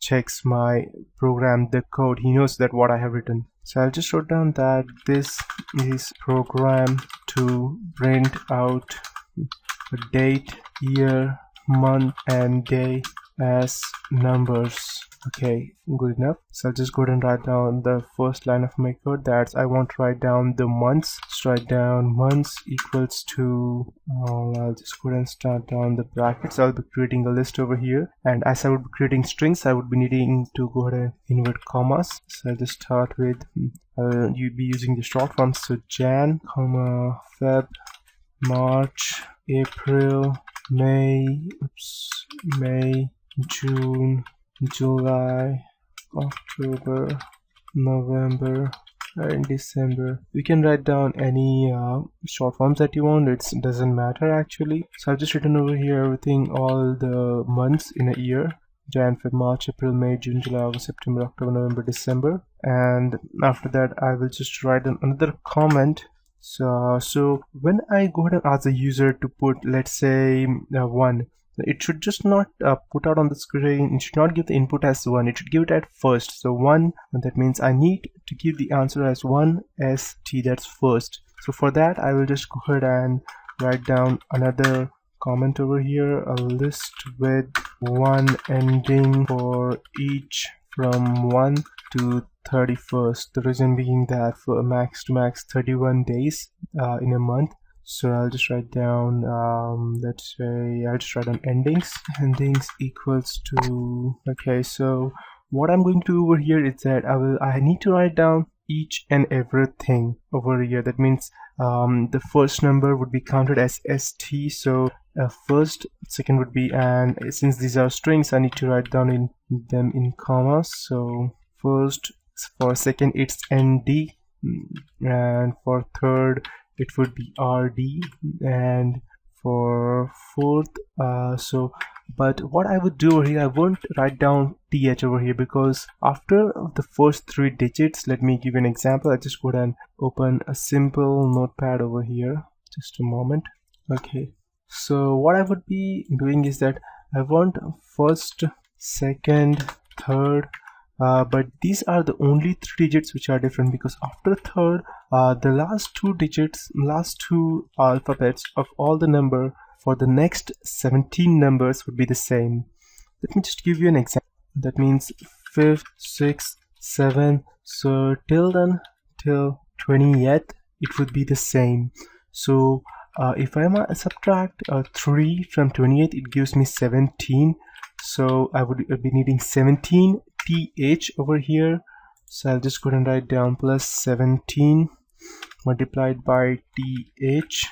checks my program, the code. He knows that what I have written. So I'll just write down that this is program to print out the date, year, month and day as numbers. Okay, good enough. So I'll just go ahead and write down the first line of my code. That's I want to write down the months. So write down months equals to I'll just go ahead and start down the brackets. I'll be creating a list over here, and as I would be creating strings, I would be needing to go ahead and invert commas. So I'll just start with you'd be using the short forms, so Jan, comma, Feb, March, April, May, June, July, October, November and December. You can write down any short forms that you want. It doesn't matter actually. So I've just written over here everything, all the months in a year: Jan, Feb, March, April, May, June, July, August, September, October, November, December. And after that I will just write another comment. So when I go ahead and ask the user to put, let's say 1, it should just not put out on the screen. It should not give the input as 1. It should give it at first. So 1, and that means I need to give the answer as 1 ST, that's first. So for that I will just go ahead and write down another comment over here, a list with 1 ending for each from 1 to 31st. The reason being that for max to max 31 days in a month. So I'll just write down let's say I'll just write down endings equals to, okay, so what I'm going to do over here is that I need to write down each and everything over here. That means the first number would be counted as ST, so first, second would be, and since these are strings I need to write down them in commas. So first, for second it's ND, and for third it would be RD, and for fourth but what I would do over here, I won't write down TH over here, because after the first 3 digits, let me give you an example. I just go ahead and open a simple notepad over here, just a moment. Okay, so what I would be doing is that I want first, second, third, but these are the only 3 digits which are different, because after third the last 2 digits, last 2 alphabets of all the number for the next 17 numbers would be the same. Let me just give you an example. That means 5th, 6th, 7th, so till 20th it would be the same. So if I subtract 3 from 28, it gives me 17. So I would be needing 17 TH over here. So I'll just go ahead and write down plus 17 multiplied by TH.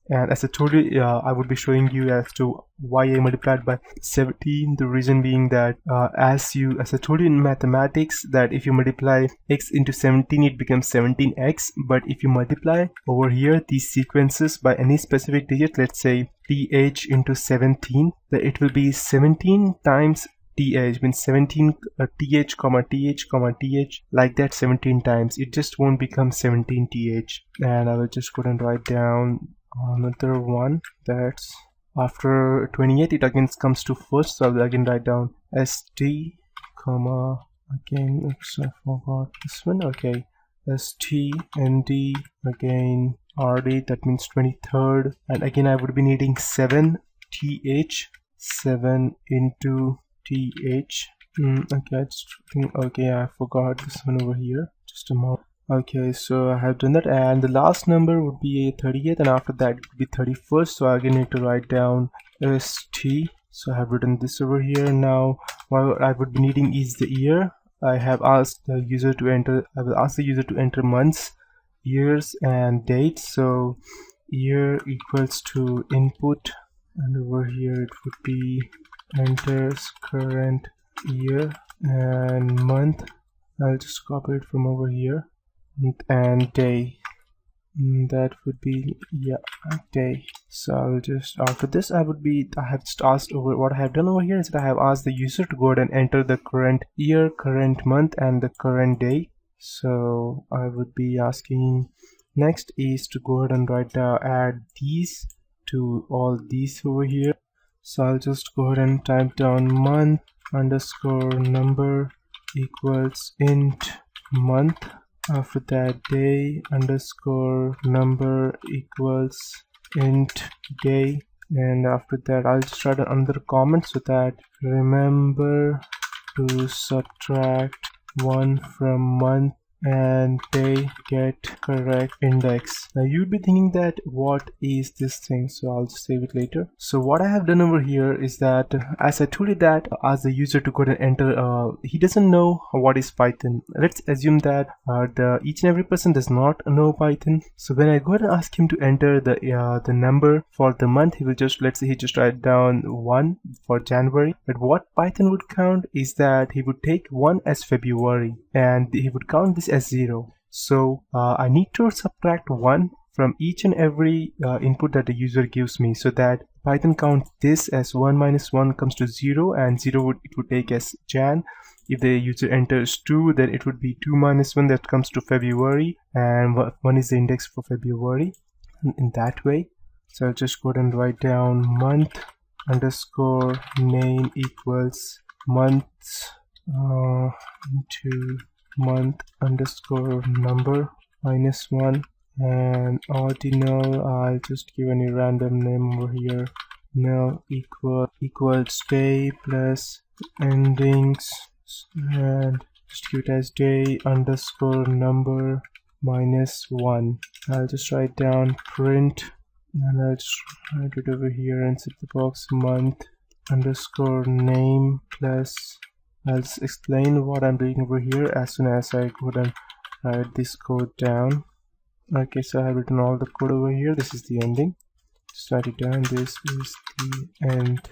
And as I told you, I would be showing you as to why I multiplied by 17. The reason being that as I told you in mathematics, that if you multiply x into 17, it becomes 17x. But if you multiply over here these sequences by any specific digit, let's say TH into 17, then it will be 17 times TH, means 17 TH comma TH comma TH, like that 17 times. It just won't become 17 TH. And I will just go and write down another one. That's after 28 it again comes to first, so I'll again write down ST comma, again, oops, I forgot this one. Okay, ST ND, again RD, that means 23rd, and again I would be needing 7 TH, 7 into TH. Okay, I forgot this one over here, just a moment. Okay, so I have done that, and the last number would be 30th, and after that it would be 31st. So I again need to write down ST. So I have written this over here. Now what I would be needing is the year. I have asked the user to enter, I will ask the user to enter months, years and dates. So year equals to input, and over here it would be enters current year, and month I'll just copy it from over here, and day, that would be, yeah, day. So I'll just, after this I have just asked over, what I have done over here is that I have asked the user to go ahead and enter the current year, current month and the current day. So I would be asking next is to go ahead and add these to all these over here. So I'll just go ahead and type down month underscore number equals int month. After that, day underscore number equals int day. And after that, I'll just write another comment so that remember to subtract 1 from month and day get correct index. Now you'd be thinking that what is this thing, so I'll just save it later. So what I have done over here is that as I told you that ask the user to go and enter, he doesn't know what is Python. Let's assume that each and every person does not know Python. So when I go ahead and ask him to enter the number for the month, he will just, let's say he just write down 1 for January. But what Python would count is that he would take 1 as February and he would count this as 0. So I need to subtract 1 from each and every input that the user gives me, so that Python counts this as 1 minus 1 comes to 0, and 0 it would take as Jan. If the user enters 2, then it would be 2 minus 1 that comes to February, and 1 is the index for February in that way. So I'll just go ahead and write down month underscore name equals months into month underscore number minus 1, and ordinal I'll just give any random name over here. Null equals day plus endings, and just give it as day underscore number minus 1. I'll just write down print, and I'll just write it over here and set the box month underscore name plus, I'll just explain what I'm doing over here as soon as I go and write this code down. Okay, so I have written all the code over here. This is the ending. Just write it down. This is the end.